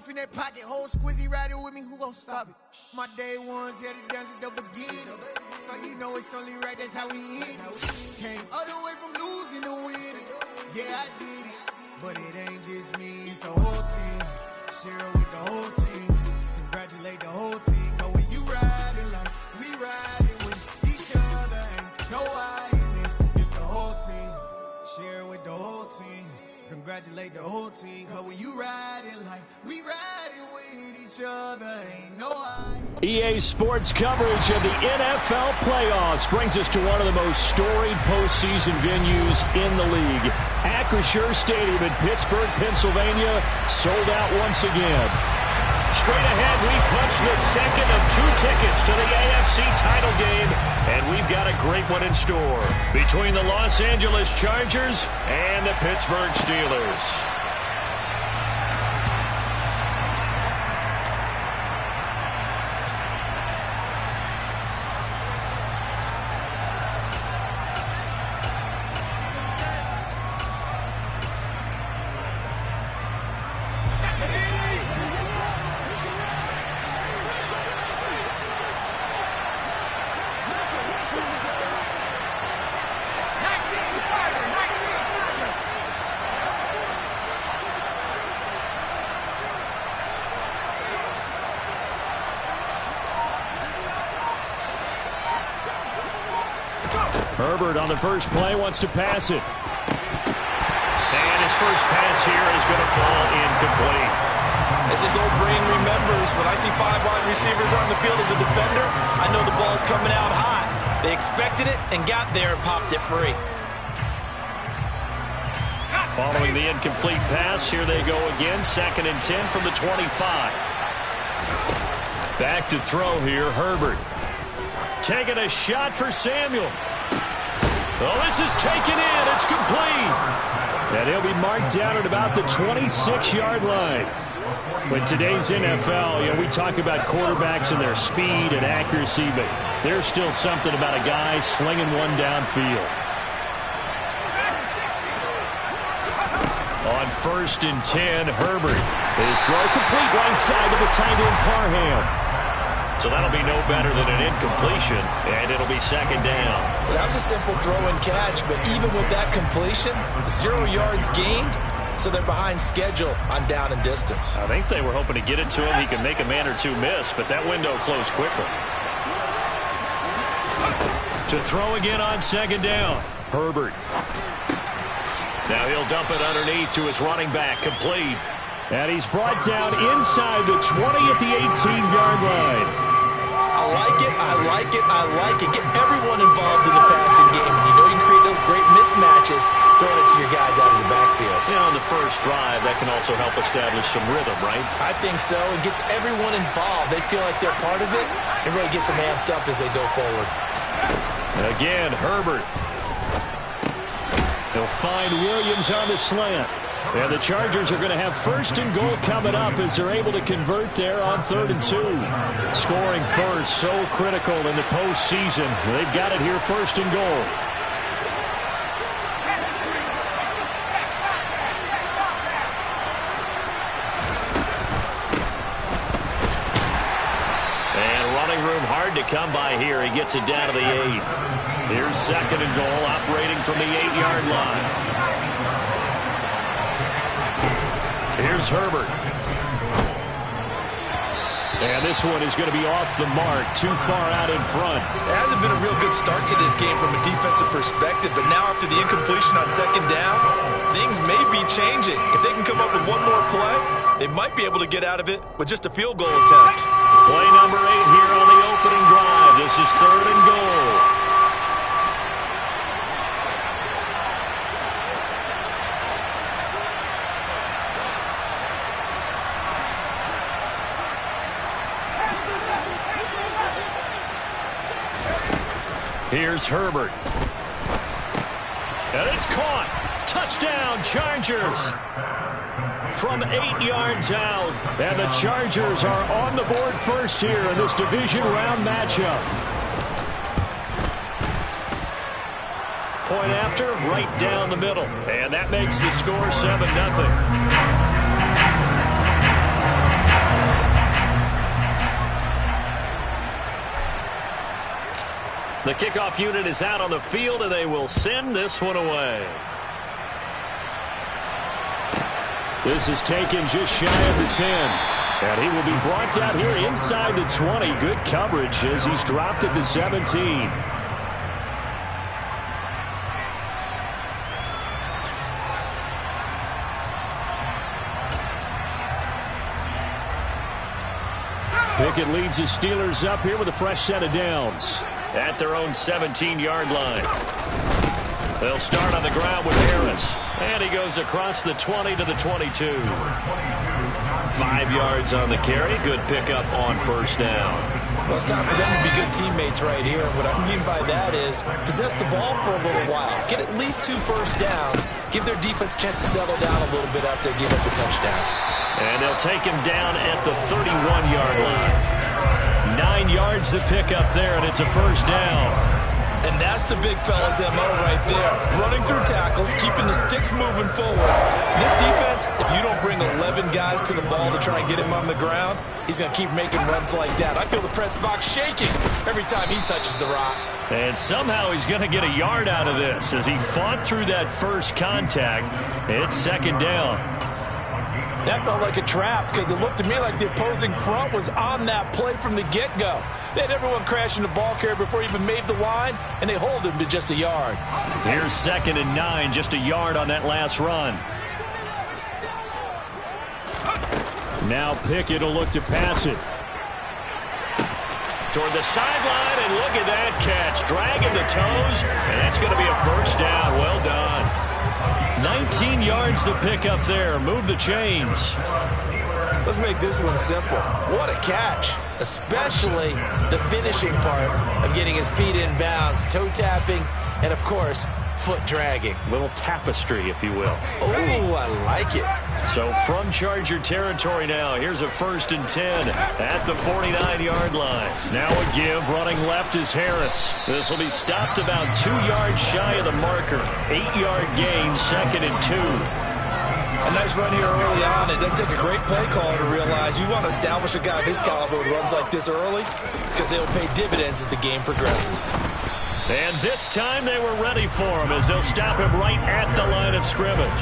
off in that pocket, whole squizzy riding with me, who gon' stop it? My day ones headed down to the beginning, so you know it's only right, that's how we end it. Came all the way from losing to winning, yeah I did it, but it ain't just me, it's the whole team. Share it with the whole team, congratulate the whole team, cause when you riding like we riding with each other, ain't no I in this, it's the whole team. Share it with the whole team, congratulate the whole team, cause when you riding like we riding with each other, ain't no I. EA Sports coverage of the NFL playoffs brings us to one of the most storied postseason venues in the league. Acrisure Stadium in Pittsburgh, Pennsylvania, sold out once again. Straight ahead, we punch the second of 2 tickets to the AFC title game, and we've got a great one in store between the Los Angeles Chargers and the Pittsburgh Steelers. Herbert on the first play wants to pass it. And his first pass here is going to fall incomplete. As his old brain remembers, when I see 5 wide receivers on the field as a defender, I know the ball's coming out high. They expected it and got there and popped it free. Following the incomplete pass, here they go again. 2nd and 10 from the 25. Back to throw here, Herbert. Taking a shot for Samuel. Oh, this is taken in. It's complete. And he'll be marked down at about the 26-yard line. With today's NFL, we talk about quarterbacks and their speed and accuracy, but there's still something about a guy slinging one downfield. On 1st and 10, Herbert. His throw complete right side to the tight end, Parham. So that'll be no better than an incompletion, and it'll be 2nd down. Well, that was a simple throw and catch, but even with that completion, 0 yards gained, so they're behind schedule on down and distance. I think they were hoping to get it to him. He can make a man or two miss, but that window closed quickly. To throw again on 2nd down, Herbert. Now he'll dump it underneath to his running back, complete. And he's brought down inside the 20 at the 18-yard line. I like it, I like it, I like it. Get everyone involved in the passing game. And you know you can create those great mismatches throwing it to your guys out of the backfield. On the first drive, that can also help establish some rhythm, right? I think so. It gets everyone involved. They feel like they're part of it. It really gets them amped up as they go forward. Again, Herbert. He'll find Williams on the slant. And the Chargers are going to have 1st and goal coming up as they're able to convert there on 3rd and 2. Scoring first, so critical in the postseason. They've got it here, 1st and goal. And running room hard to come by here. He gets it down to the 8. Here's 2nd and goal, operating from the 8-yard line. Here's Herbert. And this one is going to be off the mark, too far out in front. It hasn't been a real good start to this game from a defensive perspective, but now after the incompletion on 2nd down, things may be changing. If they can come up with one more play, they might be able to get out of it with just a field goal attempt. Play number 8 here on the opening drive. This is 3rd and goal. Here's Herbert. And it's caught. Touchdown, Chargers. From 8 yards out. And the Chargers are on the board first here in this division round matchup. Point after, right down the middle. And that makes the score 7-0. The kickoff unit is out on the field, and they will send this one away. This is taken just shy of the 10. And he will be brought down here inside the 20. Good coverage as he's dropped at the 17. Pickett leads the Steelers up here with a fresh set of downs at their own 17-yard line. They'll start on the ground with Harris. And he goes across the 20 to the 22. 5 yards on the carry. Good pickup on first down. Well, it's time for them to be good teammates right here. And what I mean by that is possess the ball for a little while. Get at least 2 first downs. Give their defense a chance to settle down a little bit after they give up a touchdown. And they'll take him down at the 31-yard line. 9 yards to pick up there, and it's a first down. And that's the big fella's MO right there. Running through tackles, keeping the sticks moving forward. This defense, if you don't bring 11 guys to the ball to try and get him on the ground, he's going to keep making runs like that. I feel the press box shaking every time he touches the rock. And somehow he's going to get a yard out of this as he fought through that first contact. It's second down. That felt like a trap because it looked to me like the opposing front was on that play from the get-go. They had everyone crashing the ball carrier before he even made the line, and they hold him to just a yard. Here's 2nd and 9, just a yard on that last run. Now Pickett will look to pass it. Toward the sideline, and look at that catch. Dragging the toes, and that's going to be a first down. Well done. 19 yards to pick up there. Move the chains. Let's make this one simple. What a catch, especially the finishing part of getting his feet in bounds, toe tapping, and, of course, foot dragging. Little tapestry, if you will. Oh, I like it. So from Charger territory now, here's a 1st and 10 at the 49-yard line. Now a give, running left is Harris. This will be stopped about 2 yards shy of the marker. 8-yard gain, 2nd and 2. A nice run here early on. It doesn't take a great play caller to realize you want to establish a guy of his caliber with runs like this early because they'll pay dividends as the game progresses. And this time they were ready for him as they'll stop him right at the line of scrimmage.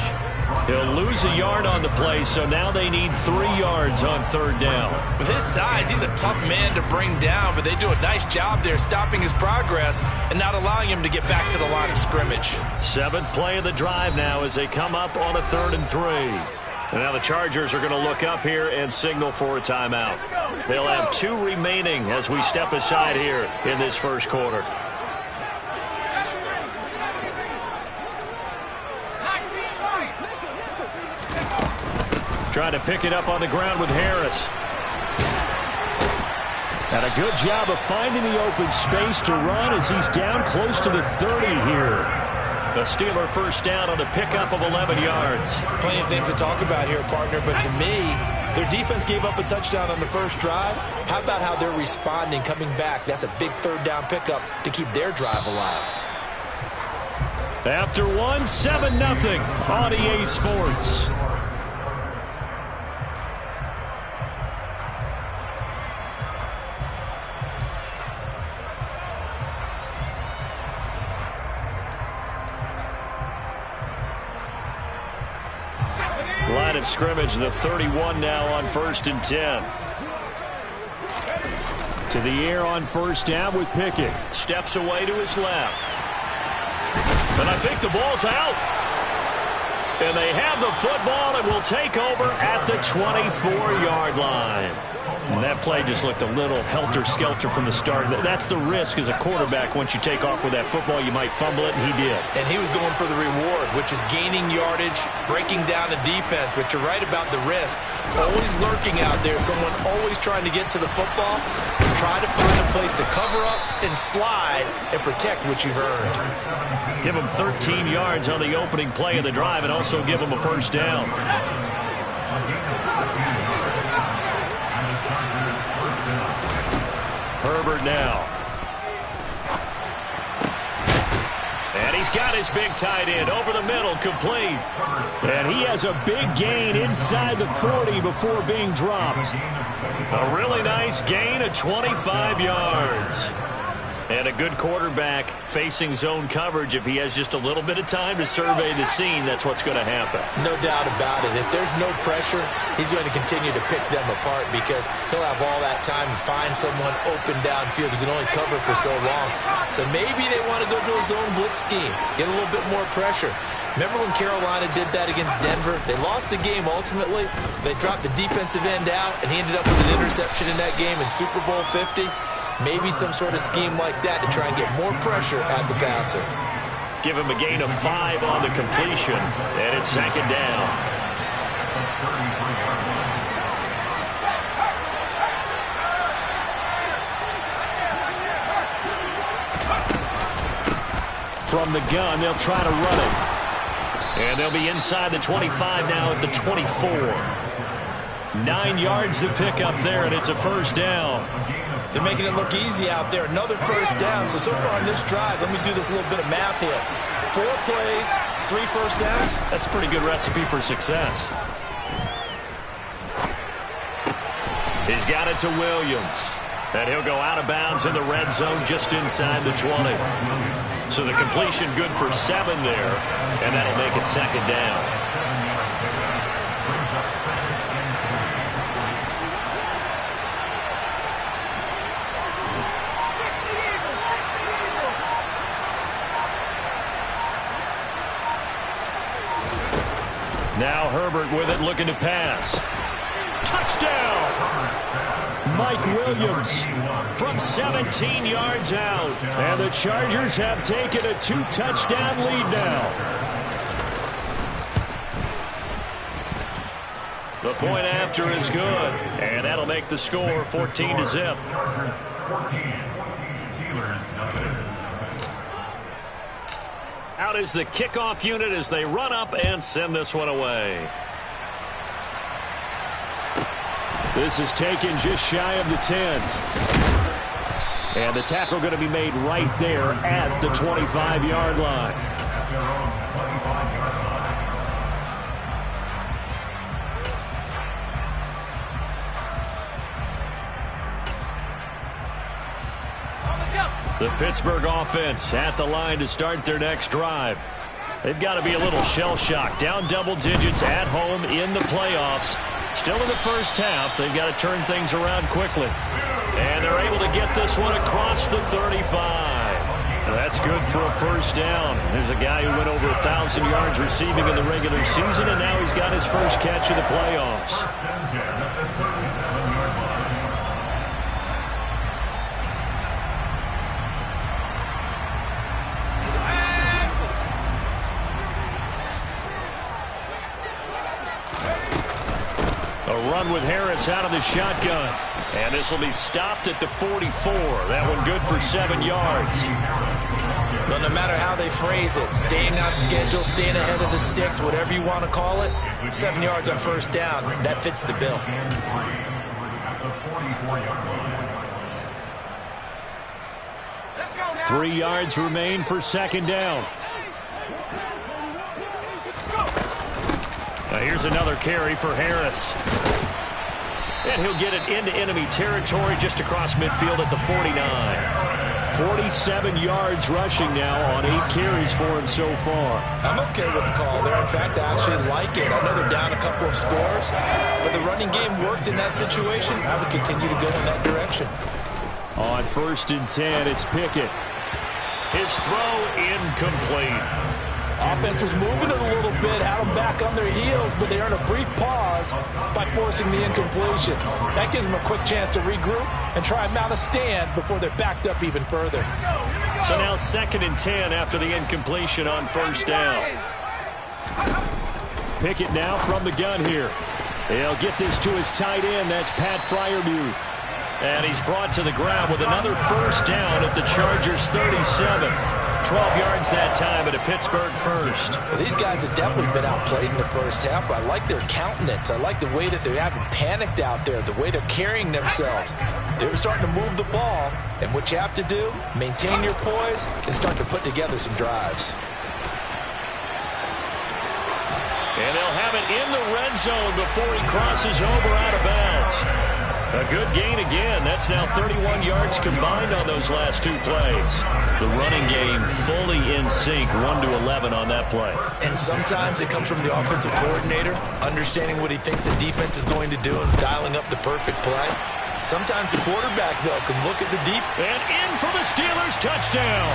He'll lose a yard on the play, so now they need 3 yards on 3rd down. With his size, he's a tough man to bring down, but they do a nice job there stopping his progress and not allowing him to get back to the line of scrimmage. 7th play of the drive now as they come up on a 3rd and 3. And now the Chargers are going to look up here and signal for a timeout. They'll have 2 remaining as we step aside here in this first quarter. Trying to pick it up on the ground with Harris. And a good job of finding the open space to run as he's down close to the 30 here. The Steeler first down on the pickup of 11 yards. Plenty of things to talk about here, partner, but to me, their defense gave up a touchdown on the first drive. How about how they're responding, coming back? That's a big 3rd down pickup to keep their drive alive. After 1, 7-0 on EA Sports. Line of scrimmage, the 31 now on 1st and 10. To the air on 1st down with Pickett. Steps away to his left. And I think the ball's out. And they have the football and will take over at the 24-yard line. And that play just looked a little helter-skelter from the start. That's the risk as a quarterback. Once you take off with that football, you might fumble it, and he did. And he was going for the reward, which is gaining yardage, breaking down the defense. But you're right about the risk. Always lurking out there, someone always trying to get to the football. Try to find a place to cover up and slide and protect what you've earned. Give him 13 yards on the opening play of the drive and also give him a first down. Herbert now. And he's got his big tight end over the middle, complete. And he has a big gain inside the 40 before being dropped. A really nice gain of 25 yards. And a good quarterback facing zone coverage, if he has just a little bit of time to survey the scene, that's what's going to happen. No doubt about it. If there's no pressure, he's going to continue to pick them apart because he'll have all that time to find someone open downfield. He can only cover for so long. So maybe they want to go to a zone blitz scheme, get a little bit more pressure. Remember when Carolina did that against Denver? They lost the game ultimately. They dropped the defensive end out, and he ended up with an interception in that game in Super Bowl 50. Maybe some sort of scheme like that to try and get more pressure at the passer. Give him a gain of 5 on the completion, and it's second down. From the gun, they'll try to run it. And they'll be inside the 25 now at the 24. 9 yards to pick up there, and it's a first down. They're making it look easy out there. Another first down. So far on this drive, let me do this little bit of math here. 4 plays, 3 first downs. That's a pretty good recipe for success. He's got it to Williams. And he'll go out of bounds in the red zone just inside the 20. So the completion good for 7 there. And that'll make it second down. Now Herbert with it, looking to pass. Touchdown! Mike Williams from 17 yards out. And the Chargers have taken a 2-touchdown lead now. The point after is good. And that'll make the score 14-0. Out is the kickoff unit as they run up and send this one away. This is taken just shy of the 10. And the tackle going to be made right there at the 25-yard line. The Pittsburgh offense at the line to start their next drive. They've got to be a little shell-shocked. Down double digits at home in the playoffs. Still in the first half. They've got to turn things around quickly. And they're able to get this one across the 35. That's good for a first down. There's a guy who went over 1,000 yards receiving in the regular season, and now he's got his first catch of the playoffs. A run with Harris out of the shotgun. And this will be stopped at the 44. That one good for 7 yards. Well, no matter how they phrase it, staying on schedule, staying ahead of the sticks, whatever you want to call it, 7 yards on first down, that fits the bill. Now. 3 yards remain for second down. Now here's another carry for Harris. And he'll get it into enemy territory just across midfield at the 49. 47 yards rushing now on 8 carries for him so far. I'm okay with the call there. In fact, I actually like it. I know they're down a couple of scores, but the running game worked in that situation. I would continue to go in that direction. On 1st and 10, it's Pickett. His throw incomplete. Offense was moving it a little bit, had them back on their heels, but they earned a brief pause by forcing the incompletion. That gives them a quick chance to regroup and try and mount a stand before they're backed up even further. So now 2nd and 10 after the incompletion on first down. Pickett now from the gun here. He'll get this to his tight end. That's Pat Freiermuth. And he's brought to the ground with another first down at the Chargers' 37. 12 yards that time at a Pittsburgh first. Well, these guys have definitely been outplayed in the first half, but I like their countenance. I like the way that they haven't panicked out there, the way they're carrying themselves. They're starting to move the ball, and what you have to do, maintain your poise and start to put together some drives. And they'll have it in the red zone before he crosses over out of bounds. A A good gain again. That's now 31 yards combined on those last two plays. The running game fully in sync, 1-11 on that play. And sometimes it comes from the offensive coordinator, understanding what he thinks the defense is going to do and dialing up the perfect play. Sometimes the quarterback, though, can look at the deep. And in for the Steelers, touchdown.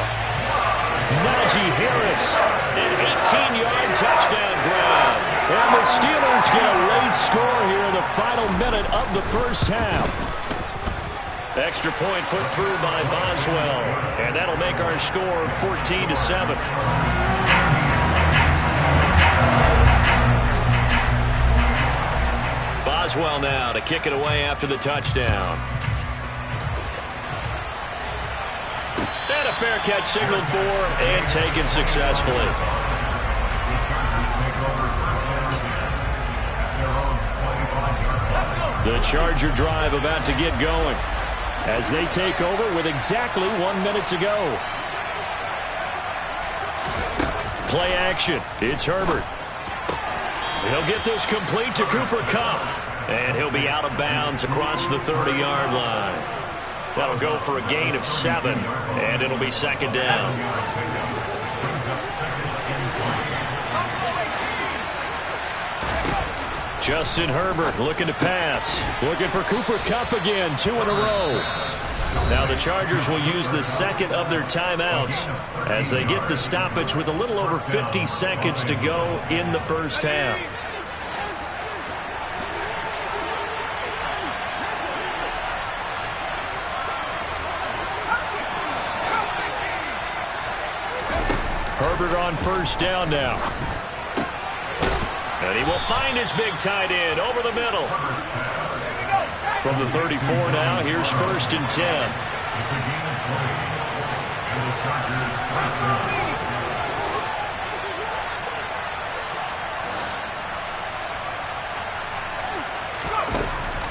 Najee Harris, an 18-yard touchdown grab. And the Steelers get a late score here in the final minute of the first half. Extra point put through by Boswell. And that'll make our score 14-7. Boswell now to kick it away after the touchdown. And a fair catch signaled for and taken successfully. The Charger drive about to get going as they take over with exactly 1 minute to go. Play action. It's Herbert. He'll get this complete to Cooper Kupp. And he'll be out of bounds across the 30-yard line. That'll go for a gain of 7, and it'll be second down. Justin Herbert looking to pass. Looking for Cooper Kupp again, 2 in a row. Now the Chargers will use the second of their timeouts as they get the stoppage with a little over 50 seconds to go in the first half. Herbert on first down now. And he will find his big tight end over the middle. From the 34 now, here's first and 10.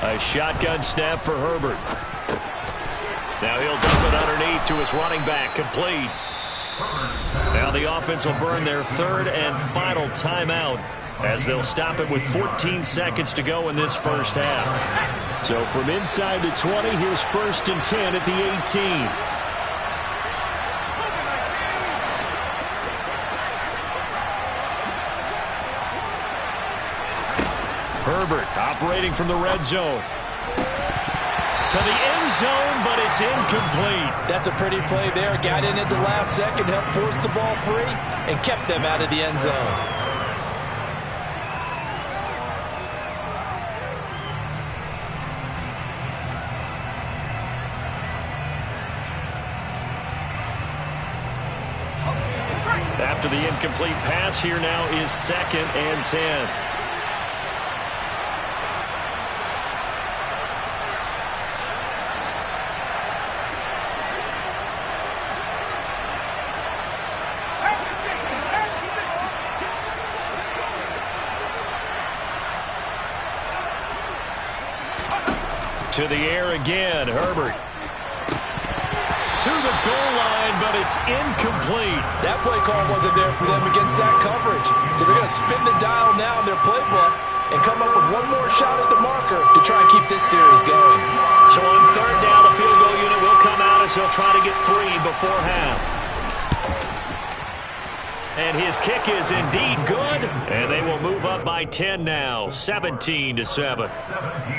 A shotgun snap for Herbert. Now he'll dump it underneath to his running back, complete. Now the offense will burn their third and final timeout as they'll stop it with 14 seconds to go in this first half. So from inside the 20, here's first and 10 at the 18. Herbert operating from the red zone. To the end zone, but it's incomplete. That's a pretty play there. Got in at the last second, helped force the ball free, and kept them out of the end zone. After the incomplete pass, here now is second and 10. To the air again, Herbert. To the goal line, but it's incomplete. That play call wasn't there for them against that coverage. So they're going to spin the dial now in their playbook and come up with one more shot at the marker to try and keep this series going. So on third down, the field goal unit will come out as they'll try to get 3 before half. And his kick is indeed good, and they will move up by 10 now, 17-7.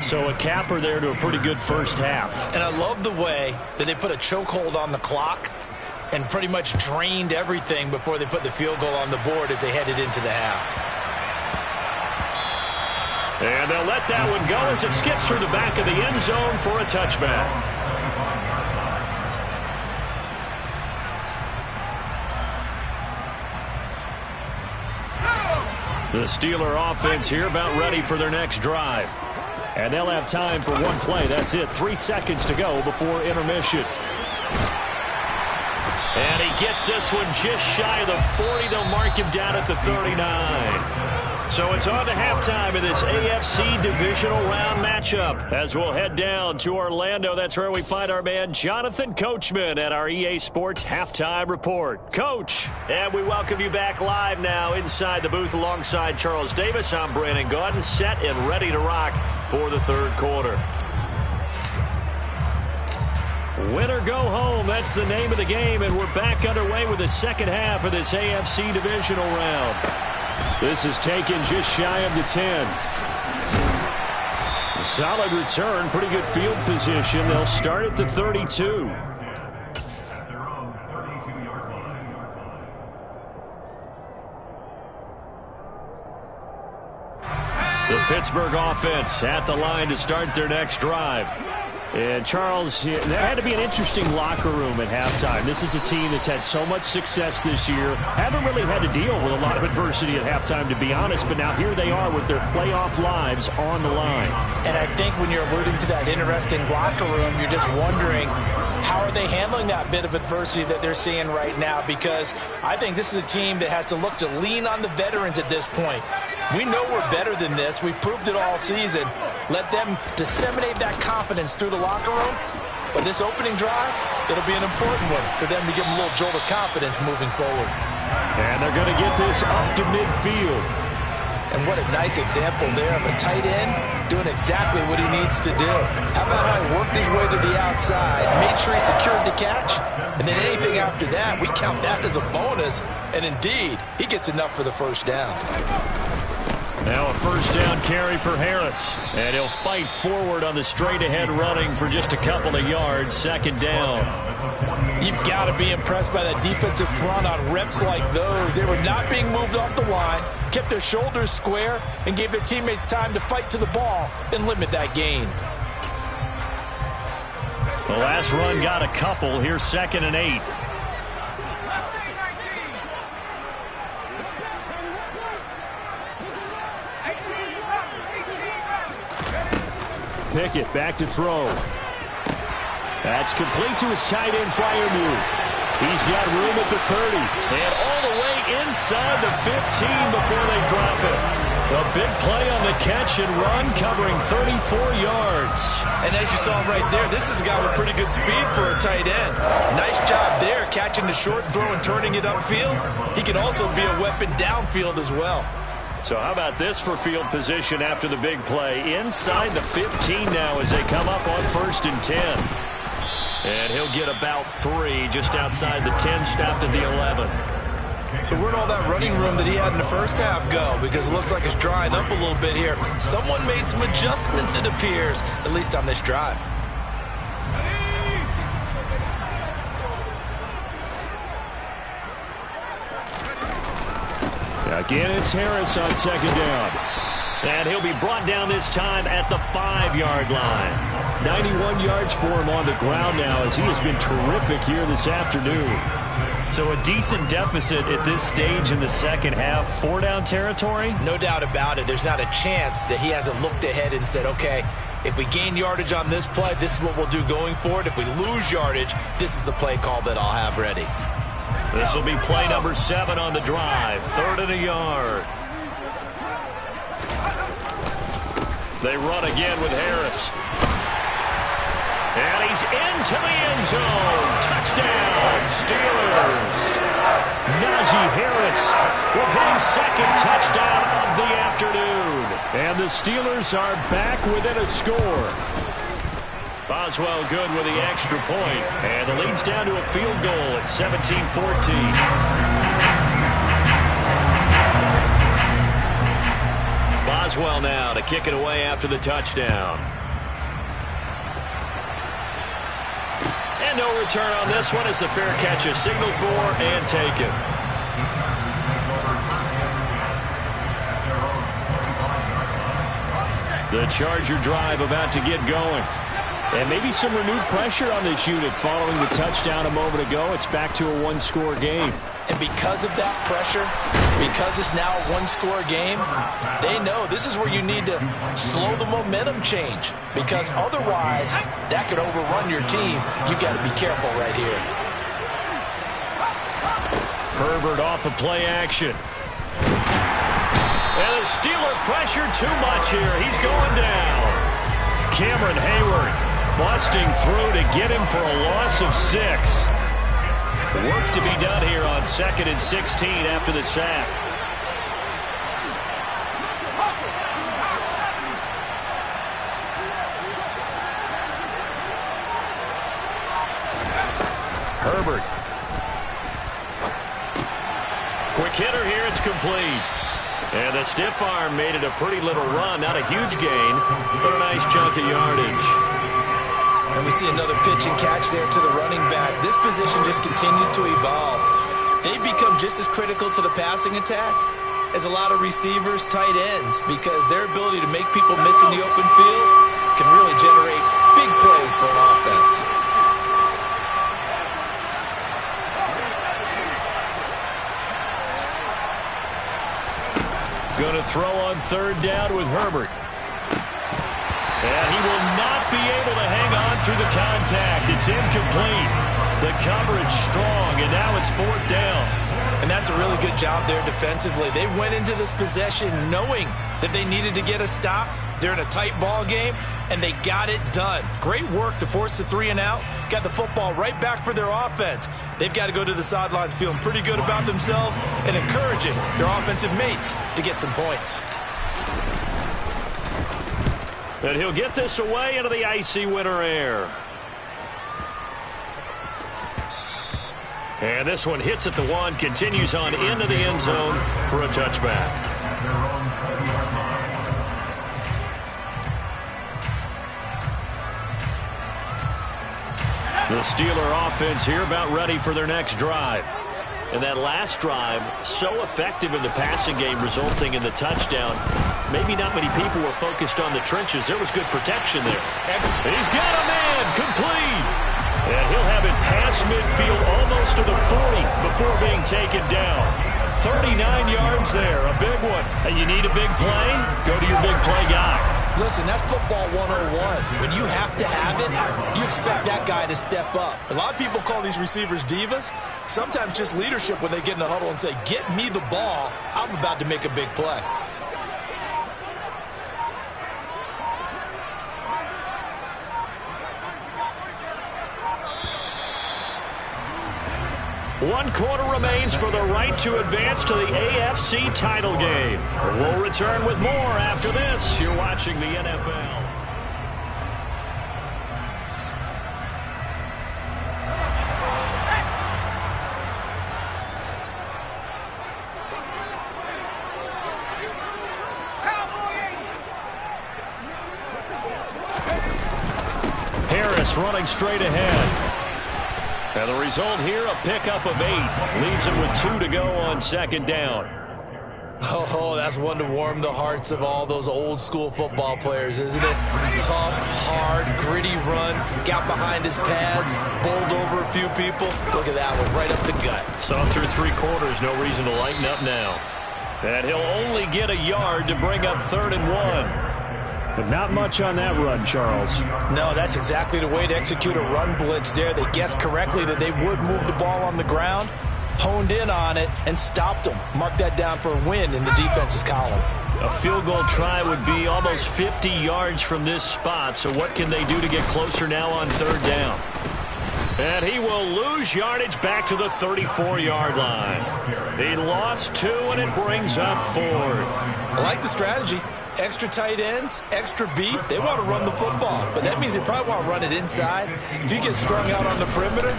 So a capper there to a pretty good first half. And I love the way that they put a chokehold on the clock and pretty much drained everything before they put the field goal on the board as they headed into the half. And they'll let that one go as it skips through the back of the end zone for a touchback. The Steeler offense here about ready for their next drive. And they'll have time for one play. That's it. 3 seconds to go before intermission. And he gets this one just shy of the 40. They'll mark him down at the 39. So it's on to halftime in this AFC divisional round matchup as we'll head down to Orlando. That's where we find our man Jonathan Coachman at our EA Sports Halftime Report. Coach, and we welcome you back live now inside the booth alongside Charles Davis. I'm Brandon Gaudin, set and ready to rock for the third quarter. Win or go home, that's the name of the game, and we're back underway with the second half of this AFC divisional round. This is taken just shy of the 10. A solid return, pretty good field position. They'll start at the 32. The Pittsburgh offense at the line to start their next drive. And Charles, there had to be an interesting locker room at halftime. This is a team that's had so much success this year. Haven't really had to deal with a lot of adversity at halftime, to be honest. But now here they are with their playoff lives on the line. And I think when you're alluding to that interesting locker room, you're just wondering, how are they handling that bit of adversity that they're seeing right now? Because I think this is a team that has to look to lean on the veterans at this point. We know we're better than this. We've proved it all season. Let them disseminate that confidence through the locker room. But this opening drive, it'll be an important one for them to give them a little jolt of confidence moving forward. And they're going to get this up to midfield. And what a nice example there of a tight end doing exactly what he needs to do. How about how he worked his way to the outside, made sure he secured the catch, and then anything after that, we count that as a bonus. And indeed, he gets enough for the first down. Now a first down carry for Harris. And he'll fight forward on the straight-ahead running for just a couple of yards. Second down. You've got to be impressed by that defensive front on reps like those. They were not being moved off the line, kept their shoulders square, and gave their teammates time to fight to the ball and limit that gain. The last run got a couple. Here's 2nd and 8. Pickett back to throw. That's complete to his tight end Freiermuth. He's got room at the 30. And all the way inside the 15 before they drop it. A big play on the catch and run covering 34 yards. And as you saw right there, this is a guy with pretty good speed for a tight end. Nice job there catching the short throw and turning it upfield. He can also be a weapon downfield as well. So how about this for field position after the big play? Inside the 15 now as they come up on 1st and 10. And he'll get about 3 just outside the 10, stopped at the 11. So where'd all that running room that he had in the first half go? Because it looks like it's drying up a little bit here. Someone made some adjustments, it appears, at least on this drive. Again, it's Harris on 2nd down. And he'll be brought down this time at the 5-yard line. 91 yards for him on the ground now as he has been terrific here this afternoon. So a decent deficit at this stage in the second half. 4-down territory? No doubt about it. There's not a chance that he hasn't looked ahead and said, okay, if we gain yardage on this play, this is what we'll do going forward. If we lose yardage, this is the play call that I'll have ready. This will be play number 7 on the drive. 3rd and a yard. They run again with Harris. And he's into the end zone. Touchdown, Steelers. Najee Harris with his 2nd touchdown of the afternoon. And the Steelers are back within a score. Boswell good with the extra point. And the lead's down to a field goal at 17-14. Boswell now to kick it away after the touchdown. And no return on this one as the fair catch is signaled for and taken. The Charger drive about to get going. And maybe some renewed pressure on this unit following the touchdown a moment ago. It's back to a 1-score game. And because of that pressure, because it's now a 1-score game, they know this is where you need to slow the momentum change. Because otherwise, that could overrun your team. You've got to be careful right here. Herbert off of play action. And the Steeler pressure too much here. He's going down. Cameron Hayward busting through to get him for a loss of 6. Work to be done here on 2nd and 16 after the sack. Herbert. Quick hitter here. It's complete. And the stiff arm made it a pretty little run. Not a huge gain, but a nice chunk of yardage. And we see another pitch and catch there to the running back. This position just continues to evolve. They become just as critical to the passing attack as a lot of receivers, tight ends, because their ability to make people miss in the open field can really generate big plays for an offense. Going to throw on third down with Herbert. And he will not be able to hang on through the contact. It's incomplete. The coverage strong, and now it's fourth down. And that's a really good job there defensively. They went into this possession knowing that they needed to get a stop. They're in a tight ball game, and they got it done. Great work to force the 3 and out. Got the football right back for their offense. They've got to go to the sidelines feeling pretty good about themselves and encouraging their offensive mates to get some points. And he'll get this away into the icy winter air. And this one hits at the 1, continues on into the end zone for a touchback. The Steeler offense here about ready for their next drive. And that last drive, so effective in the passing game, resulting in the touchdown. Maybe not many people were focused on the trenches. There was good protection there. And he's got a man complete. And he'll have it past midfield almost to the 40 before being taken down. 39 yards there, a big one. And you need a big play? Go to your big play guy. Listen, that's football 101. When you have to have it, you expect that guy to step up. A lot of people call these receivers divas. Sometimes just leadership when they get in the huddle and say, get me the ball. I'm about to make a big play. One quarter remains for the right to advance to the AFC title game. We'll return with more after this. You're watching the NFL. Harris running straight ahead. And the result here, a pickup of 8. Leaves him with 2 to go on second down. Oh, that's one to warm the hearts of all those old school football players, isn't it? Tough, hard, gritty run. Got behind his pads, bowled over a few people. Look at that one, right up the gut. Saw through 3 quarters, no reason to lighten up now. And he'll only get a yard to bring up 3rd and 1. But not much on that run, Charles. No, that's exactly the way to execute a run blitz there. They guessed correctly that they would move the ball on the ground, honed in on it, and stopped them. Mark that down for a win in the defense's column. A field goal try would be almost 50 yards from this spot, so what can they do to get closer now on 3rd down? And he will lose yardage back to the 34-yard line. He lost 2, and it brings up 4th. I like the strategy. Extra tight ends, extra beef. They want to run the football, but that means they probably want to run it inside. If you get strung out on the perimeter,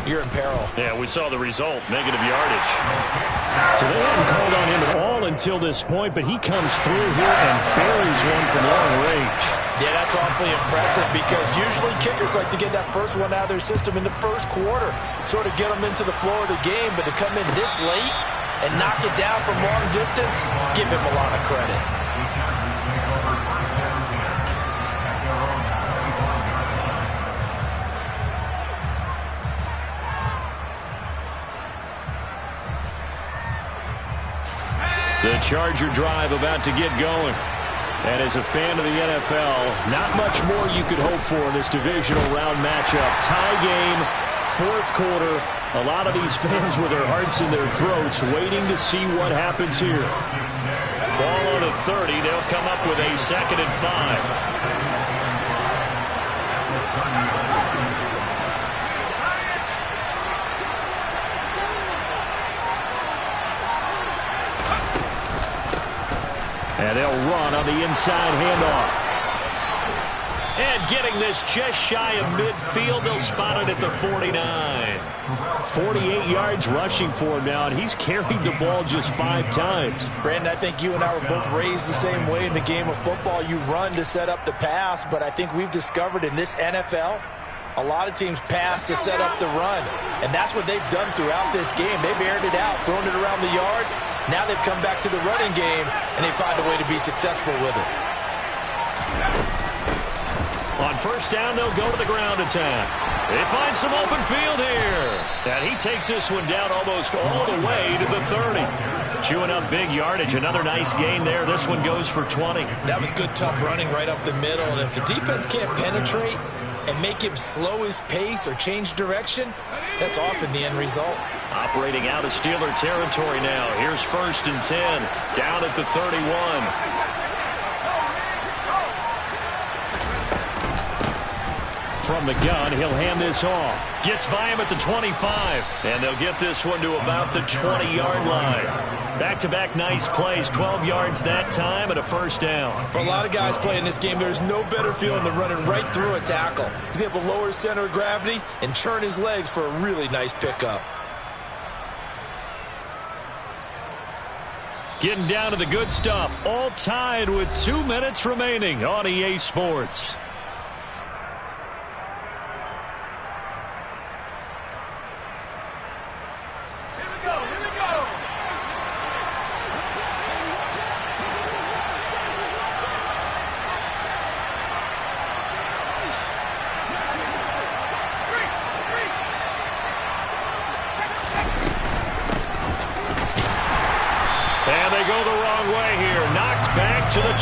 you're in peril. Yeah, we saw the result, negative yardage. So they haven't called on him at all until this point, but he comes through here and buries one from long range. Yeah, that's awfully impressive because usually kickers like to get that first one out of their system in the first quarter, sort of get them into the flow of the game, but to come in this late and knock it down from long distance, give him a lot of credit. The Charger drive about to get going. And as a fan of the NFL, not much more you could hope for in this divisional round matchup. Tie game, 4th quarter. A lot of these fans with their hearts in their throats waiting to see what happens here. Ball on the 30. They'll come up with a 2nd and 5. And they'll run on the inside handoff. And getting this just shy of midfield, they'll spot it at the 49. 48 yards rushing for him now, and he's carried the ball just 5 times. Brandon, I think you and I were both raised the same way in the game of football. You run to set up the pass, but I think we've discovered in this NFL, a lot of teams pass to set up the run, and that's what they've done throughout this game. They've aired it out, thrown it around the yard. Now they've come back to the running game, and they find a way to be successful with it. On first down, they'll go to the ground attack. They find some open field here. And he takes this one down almost all the way to the 30. Chewing up big yardage. Another nice gain there. This one goes for 20. That was good, tough running right up the middle. And if the defense can't penetrate and make him slow his pace or change direction, that's often the end result. Operating out of Steeler territory now. Here's 1st and 10. Down at the 31. From the gun, he'll hand this off. Gets by him at the 25. And they'll get this one to about the 20-yard line. Back-to-back nice plays. 12 yards that time and a first down. For a lot of guys playing this game, there's no better feeling than running right through a tackle. He's able to lower his center of gravity and churn his legs for a really nice pickup. Getting down to the good stuff. All tied with 2 minutes remaining on EA Sports. To the 20.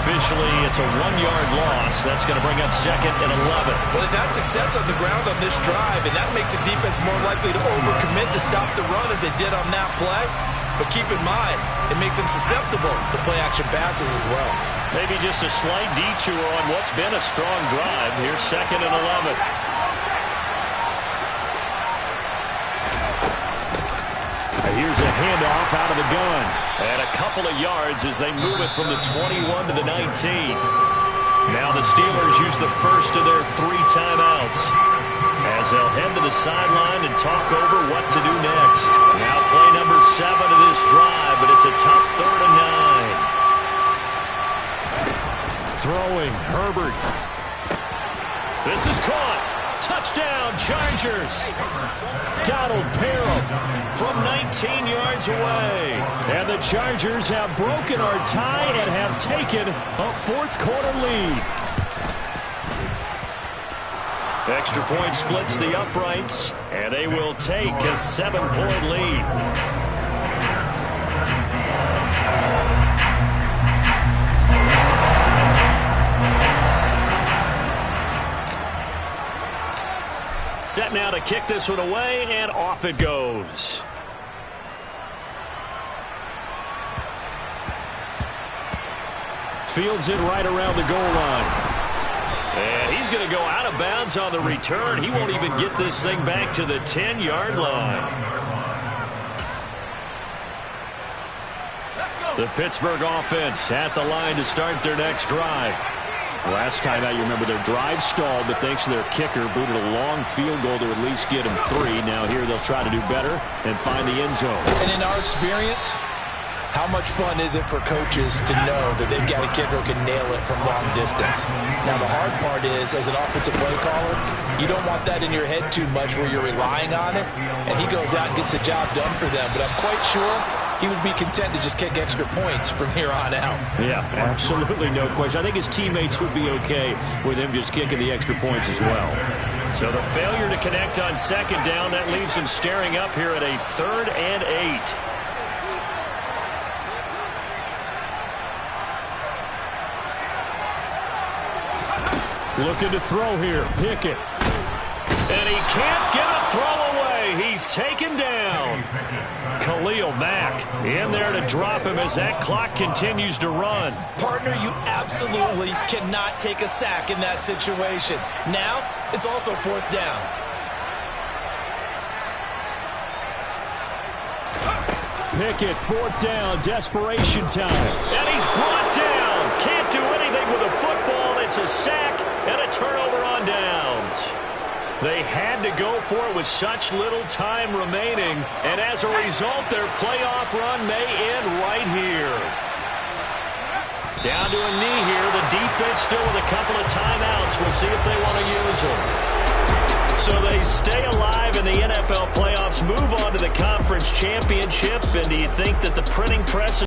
Officially, it's a 1-yard loss. That's going to bring up 2nd and 11. Well, they've had success on the ground on this drive, and that makes a defense more likely to overcommit to stop the run as they did on that play. But keep in mind, it makes them susceptible to play-action passes as well. Maybe just a slight detour on what's been a strong drive. Here's 2nd and 11. Here's a handoff out of the gun. And a couple of yards as they move it from the 21 to the 19. Now the Steelers use the first of their 3 timeouts as they'll head to the sideline and talk over what to do next. Now play number 7 of this drive, but it's a tough 3rd and 9. Throwing, Herbert. This is caught. Touchdown, Chargers. Donald Parham from 19 yards away. And the Chargers have broken our tie and have taken a 4th quarter lead. Extra point splits the uprights, and they will take a 7-point lead. Set now to kick this one away, and off it goes. Fields it right around the goal line. And he's going to go out of bounds on the return. He won't even get this thing back to the 10-yard line. The Pittsburgh offense at the line to start their next drive. Last time out, you remember their drive stalled, but thanks to their kicker, booted a long field goal to at least get them 3. Now here they'll try to do better and find the end zone. And in our experience, how much fun is it for coaches to know that they've got a kicker who can nail it from long distance? Now the hard part is, as an offensive play caller, you don't want that in your head too much where you're relying on it, and he goes out and gets the job done for them. But I'm quite sure he would be content to just kick extra points from here on out. Yeah, absolutely no question. I think his teammates would be okay with him just kicking the extra points as well. So the failure to connect on 2nd down, that leaves him staring up here at a 3rd and 8. Looking to throw here. Pickett. And he can't get a throw away. He's taken down. Khalil Mack in there to drop him as that clock continues to run. Partner, you absolutely cannot take a sack in that situation. Now, it's also 4th down. Pickett, 4th down, desperation time. And he's brought down. Can't do anything with a football. It's It's a sack and a turnover on downs. They had to go for it with such little time remaining, and as a result, their playoff run may end right here. Down to a knee here. The defense still with a couple of timeouts. We'll see if they want to use them. So they stay alive in the NFL playoffs, move on to the conference championship, and do you think that the printing press